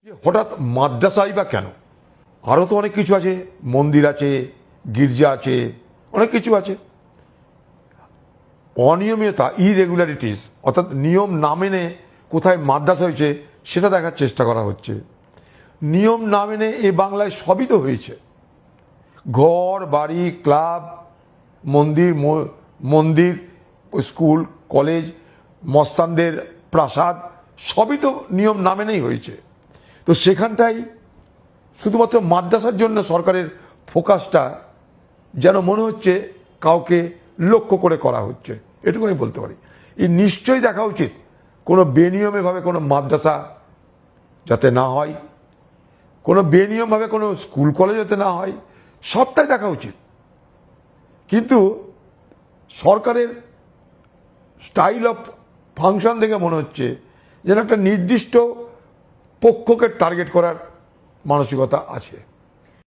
হঠাৎ মাদ্রাসাই বা কেন? আরও তো অনেক কিছু আছে, মন্দির আছে, গির্জা আছে, অনেক কিছু আছে। অনিয়মিততা, ইরেগুলারিটিস, অর্থাৎ নিয়ম না মেনে কোথায় মাদ্রাসা হয়েছে সেটা দেখার চেষ্টা করা হচ্ছে। নিয়ম না মেনে এ বাংলায় সবই তো হয়েছে। ঘর বাড়ি, ক্লাব, মন্দির, মন্দির, স্কুল, কলেজ, মস্তানদের প্রাসাদ, সবই তো নিয়ম না মেনেই হয়েছে। তো সেখানটাই শুধুমাত্র মাদ্রাসার জন্য সরকারের ফোকাসটা যেন মনে হচ্ছে কাউকে লক্ষ্য করে করা হচ্ছে, এটুকু আমি বলতে পারি। এই নিশ্চয়ই দেখা উচিত কোনো বেনিয়মেভাবে কোনো মাদ্রাসা যাতে না হয়, কোনো বেনিয়মভাবে কোনো স্কুল কলেজ যাতে না হয়, সবটাই দেখা উচিত। কিন্তু সরকারের স্টাইল অফ ফাংশন দেখে মনে হচ্ছে যেন একটা নির্দিষ্ট পক্ষকে টার্গেট করার মানসিকতা আছে।